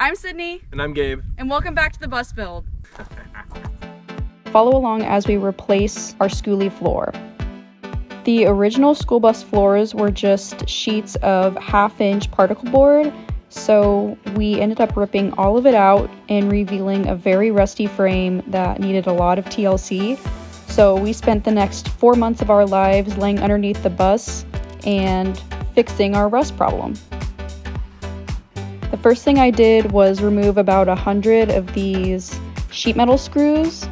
I'm Sydney. And I'm Gabe. And welcome back to the bus build. Follow along as we replace our schoolie floor. The original school bus floors were just sheets of 1/2-inch particle board, so we ended up ripping all of it out and revealing a very rusty frame that needed a lot of TLC. So we spent the next 4 months of our lives laying underneath the bus and fixing our rust problem. The first thing I did was remove about 100 of these sheet metal screws.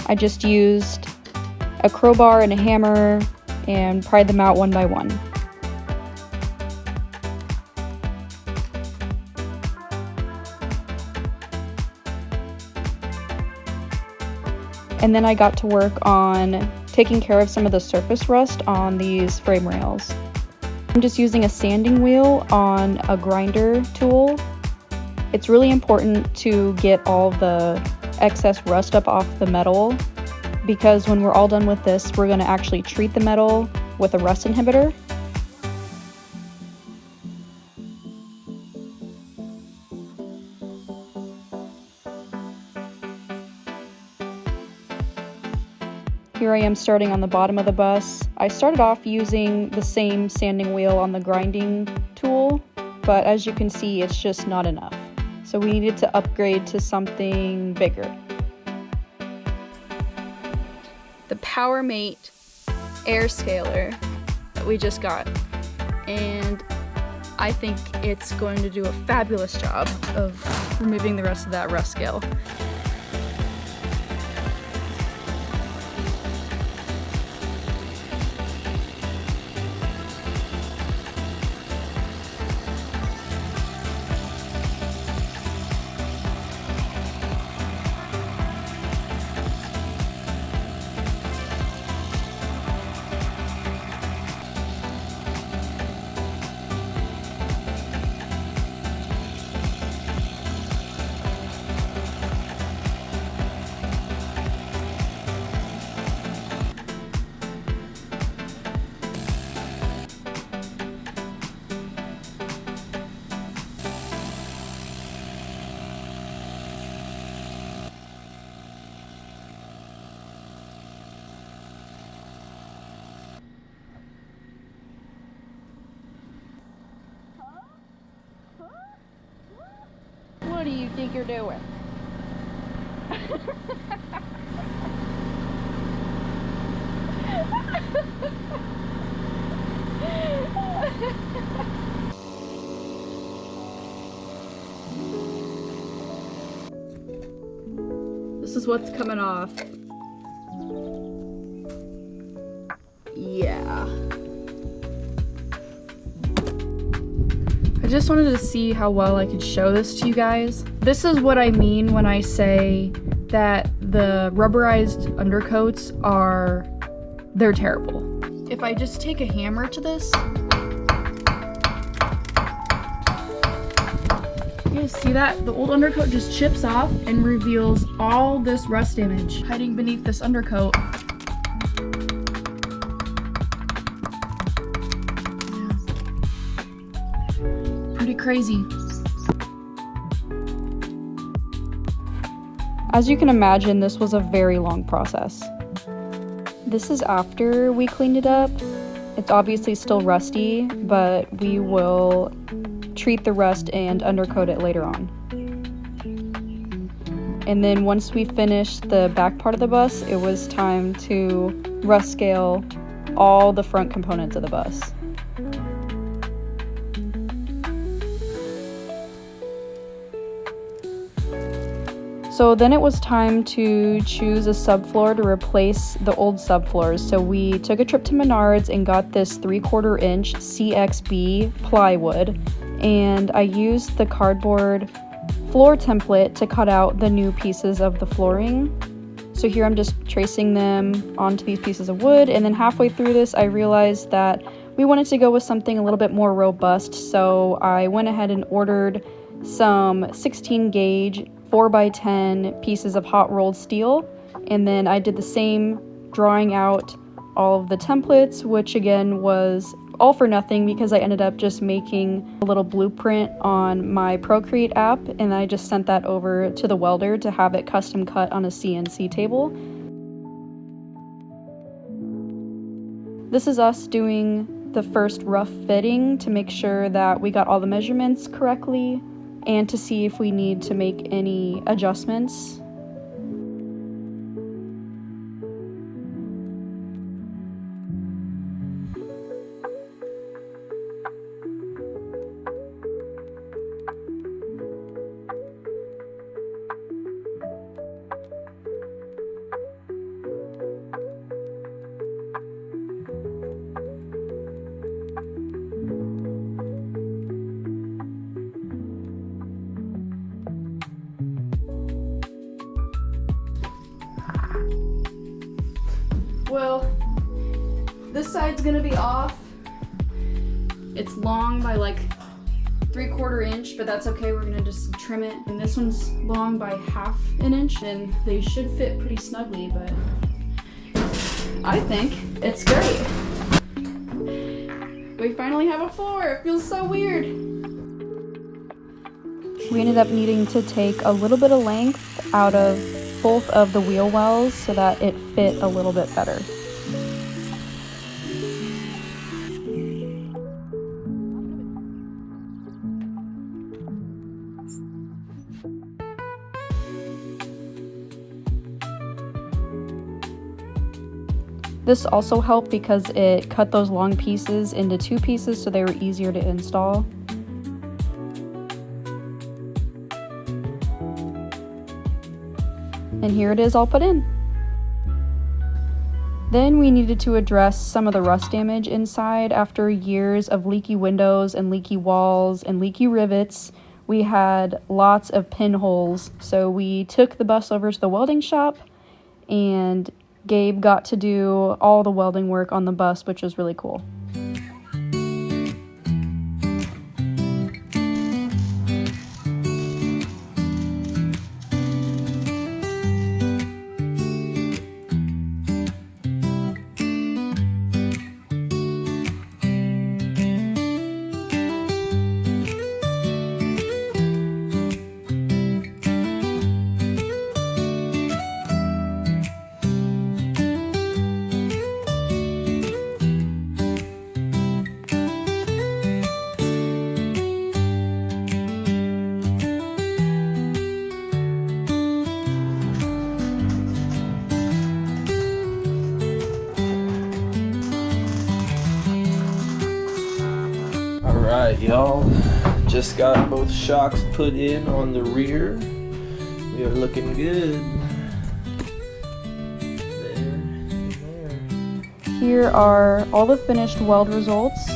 I just used a crowbar and a hammer and pried them out one by one. And then I got to work on taking care of some of the surface rust on these frame rails. I'm just using a sanding wheel on a grinder tool. It's really important to get all the excess rust up off the metal, because when we're all done with this, we're going to actually treat the metal with a rust inhibitor. Here I am starting on the bottom of the bus. I started off using the same sanding wheel on the grinding tool, but as you can see, it's just not enough. So we needed to upgrade to something bigger. The PowerMate air scaler that we just got, and I think it's going to do a fabulous job of removing the rest of that rust scale. What do you think you're doing? This is what's coming off. Yeah. I just wanted to see how well I could show this to you guys. This is what I mean when I say that the rubberized undercoats they're terrible. If I just take a hammer to this, you guys see that? The old undercoat just chips off and reveals all this rust damage hiding beneath this undercoat. Pretty crazy. As you can imagine, this was a very long process. This is after we cleaned it up. It's obviously still rusty, but we will treat the rust and undercoat it later on. And then once we finished the back part of the bus, it was time to rust scale all the front components of the bus. So then it was time to choose a subfloor to replace the old subfloors. So we took a trip to Menards and got this 3/4 inch CXB plywood, and I used the cardboard floor template to cut out the new pieces of the flooring. So here I'm just tracing them onto these pieces of wood, and then halfway through this I realized that we wanted to go with something a little bit more robust, so I went ahead and ordered some 16 gauge 4x10 pieces of hot rolled steel, and then I did the same, drawing out all of the templates, which again was all for nothing because I ended up just making a little blueprint on my Procreate app, and I just sent that over to the welder to have it custom cut on a CNC table. This is us doing the first rough fitting to make sure that we got all the measurements correctly and to see if we need to make any adjustments. Well, this side's gonna be off. It's long by like 3/4 inch, but that's okay, we're gonna just trim it. And this one's long by 1/2 inch, and they should fit pretty snugly, but I think it's great. We finally have a floor, it feels so weird. We ended up needing to take a little bit of length out of both of the wheel wells so that it fit a little bit better. This also helped because it cut those long pieces into 2 pieces so they were easier to install. And here it is all put in. Then we needed to address some of the rust damage inside. After years of leaky windows and leaky walls and leaky rivets, we had lots of pinholes. So we took the bus over to the welding shop, and Gabe got to do all the welding work on the bus, which was really cool. Alright, y'all, just got both shocks put in on the rear. We are looking good. There. Here are all the finished weld results.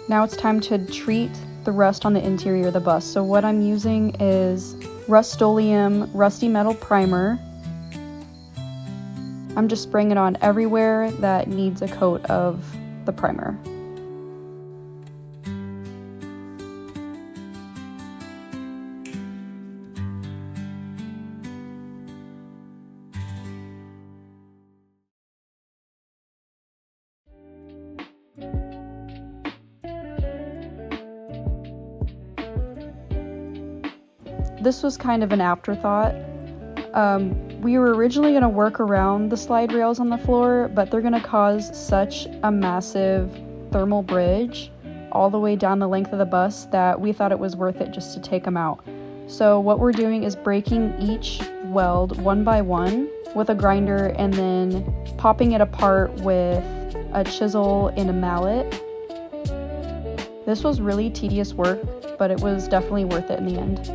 Now it's time to treat the rust on the interior of the bus. So what I'm using is Rust-Oleum Rusty Metal Primer. I'm just spraying it on everywhere that needs a coat of the primer. This was kind of an afterthought. We were originally going to work around the slide rails on the floor, but they're going to cause such a massive thermal bridge all the way down the length of the bus that we thought it was worth it just to take them out. So what we're doing is breaking each weld one by one with a grinder and then popping it apart with a chisel and a mallet. This was really tedious work, but it was definitely worth it in the end.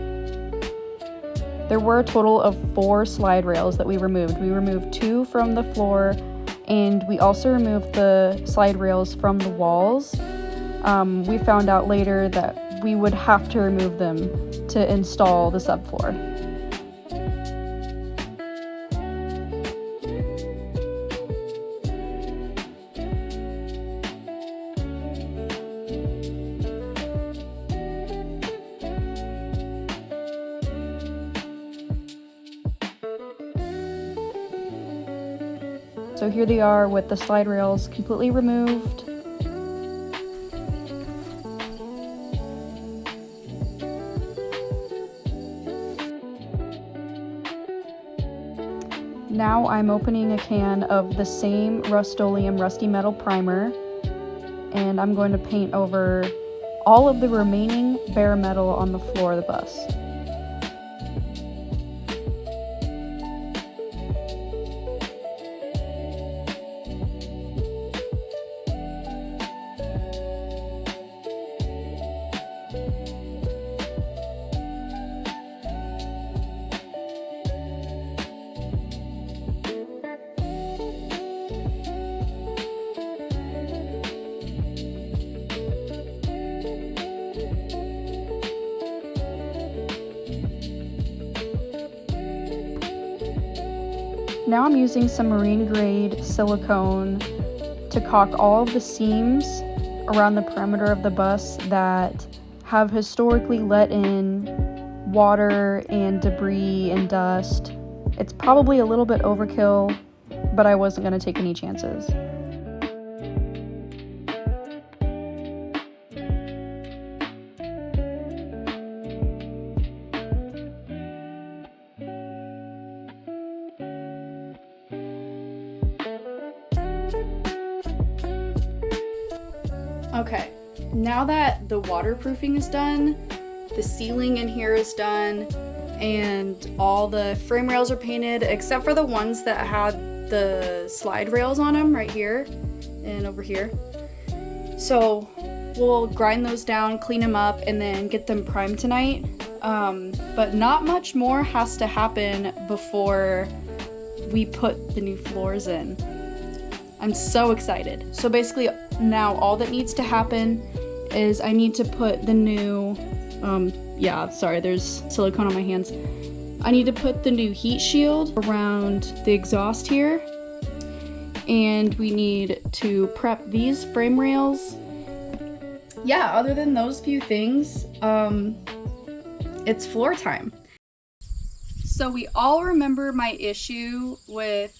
There were a total of 4 slide rails that we removed. We removed 2 from the floor, and we also removed the slide rails from the walls. We found out later that we would have to remove them to install the subfloor. So here they are with the slide rails completely removed. Now I'm opening a can of the same Rust-Oleum Rusty Metal Primer, and I'm going to paint over all of the remaining bare metal on the floor of the bus. Now I'm using some marine grade silicone to caulk all of the seams around the perimeter of the bus that have historically let in water and debris and dust. It's probably a little bit overkill, but I wasn't going to take any chances. Okay, now that the waterproofing is done, the ceiling in here is done, and all the frame rails are painted except for the ones that had the slide rails on them right here and over here. So we'll grind those down, clean them up, and then get them primed tonight. But not much more has to happen before we put the new floors in. I'm so excited. So basically now all that needs to happen is I need to put the new, sorry, there's silicone on my hands. I need to put the new heat shield around the exhaust here. And we need to prep these frame rails. Yeah, other than those few things, it's floor time. So we all remember my issue with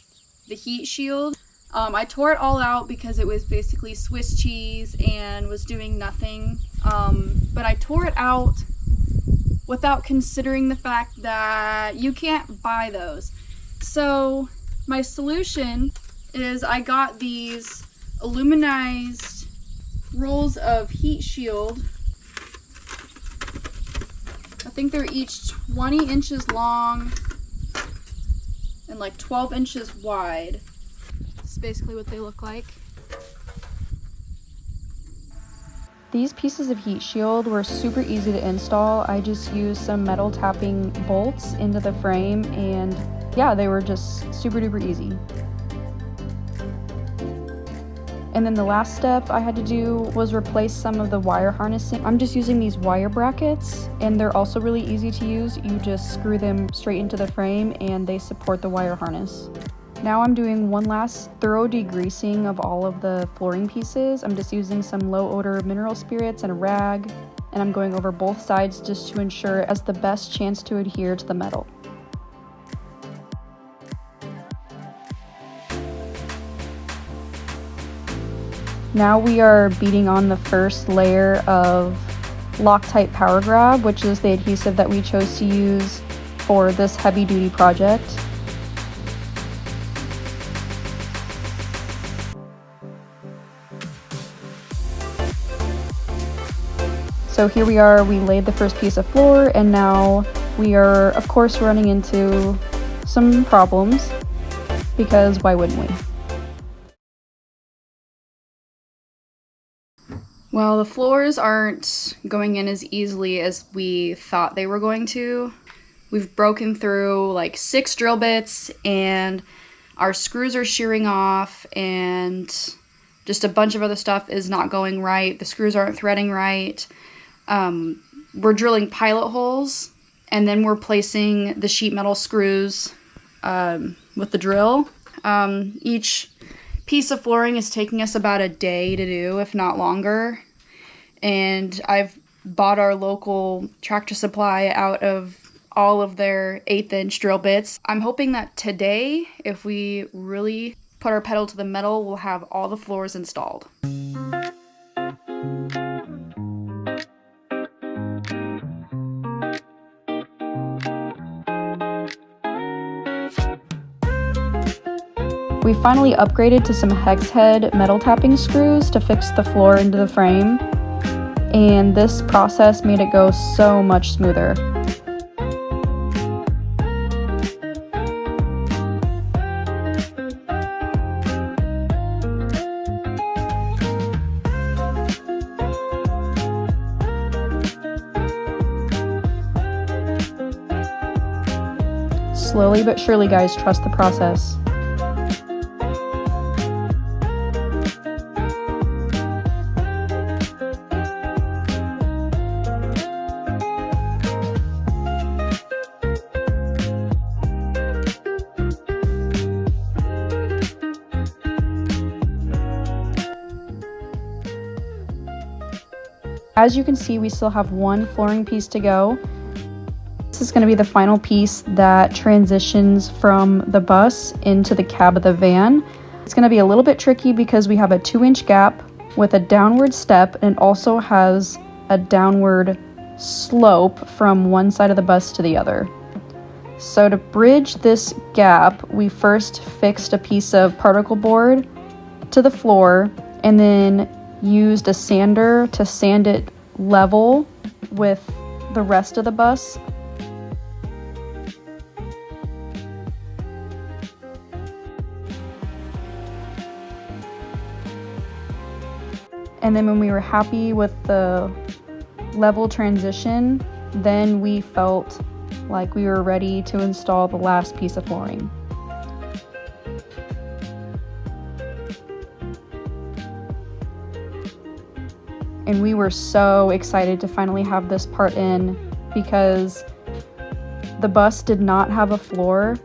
the heat shield. I tore it all out because it was basically Swiss cheese and was doing nothing. But I tore it out without considering the fact that you can't buy those. So my solution is I got these aluminized rolls of heat shield. I think they're each 20 inches long and like 12 inches wide. Basically what they look like. These pieces of heat shield were super easy to install. I just used some metal tapping bolts into the frame, and yeah, they were just super duper easy. And then the last step I had to do was replace some of the wire harnessing. I'm just using these wire brackets, and they're also really easy to use. You just screw them straight into the frame and they support the wire harness. Now I'm doing one last thorough degreasing of all of the flooring pieces. I'm just using some low odor mineral spirits and a rag, and I'm going over both sides just to ensure it has the best chance to adhere to the metal. Now we are beating on the first layer of Loctite Power Grab, which is the adhesive that we chose to use for this heavy duty project. So here we are, we laid the first piece of floor, and now we are of course running into some problems, because why wouldn't we? Well, the floors aren't going in as easily as we thought they were going to. We've broken through like 6 drill bits, and our screws are shearing off, and just a bunch of other stuff is not going right. The screws aren't threading right. We're drilling pilot holes, and then we're placing the sheet metal screws with the drill. Each piece of flooring is taking us about a day to do, if not longer. And I've bought our local Tractor Supply out of all of their 1/8" drill bits. I'm hoping that today, if we really put our pedal to the metal, we'll have all the floors installed. We finally upgraded to some hex head metal tapping screws to fix the floor into the frame, and this process made it go so much smoother. Slowly but surely, guys, trust the process. As you can see, we still have one flooring piece to go. This is going to be the final piece that transitions from the bus into the cab of the van. It's going to be a little bit tricky because we have a 2-inch gap with a downward step, and it also has a downward slope from one side of the bus to the other. So to bridge this gap, we first fixed a piece of particle board to the floor and then used a sander to sand it level with the rest of the bus. And then when we were happy with the level transition, then we felt like we were ready to install the last piece of flooring. And we were so excited to finally have this part in, because the bus did not have a floor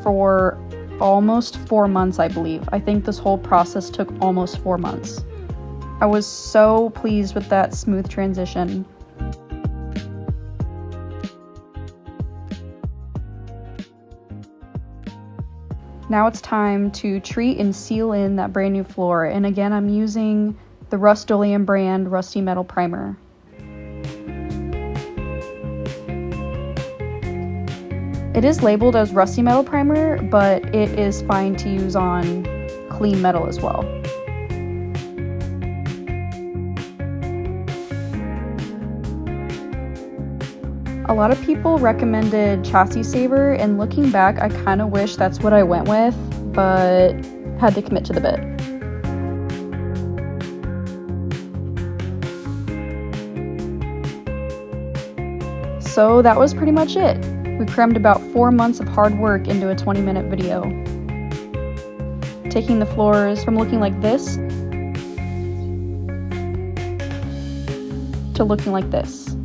for almost 4 months, I believe. I think this whole process took almost 4 months. I was so pleased with that smooth transition. Now it's time to treat and seal in that brand new floor. And again, I'm using the Rust-Oleum brand Rusty Metal Primer. It is labeled as Rusty Metal Primer, but it is fine to use on clean metal as well. A lot of people recommended Chassis Saver, and looking back, I kind of wish that's what I went with, but had to commit to the bit. So that was pretty much it. We crammed about 4 months of hard work into a 20-minute video. Taking the floors from looking like this to looking like this.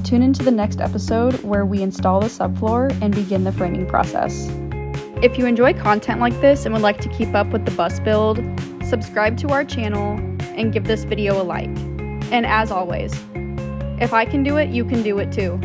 Tune into the next episode where we install the subfloor and begin the framing process. If you enjoy content like this and would like to keep up with the bus build, subscribe to our channel and give this video a like. And as always, if I can do it, you can do it too.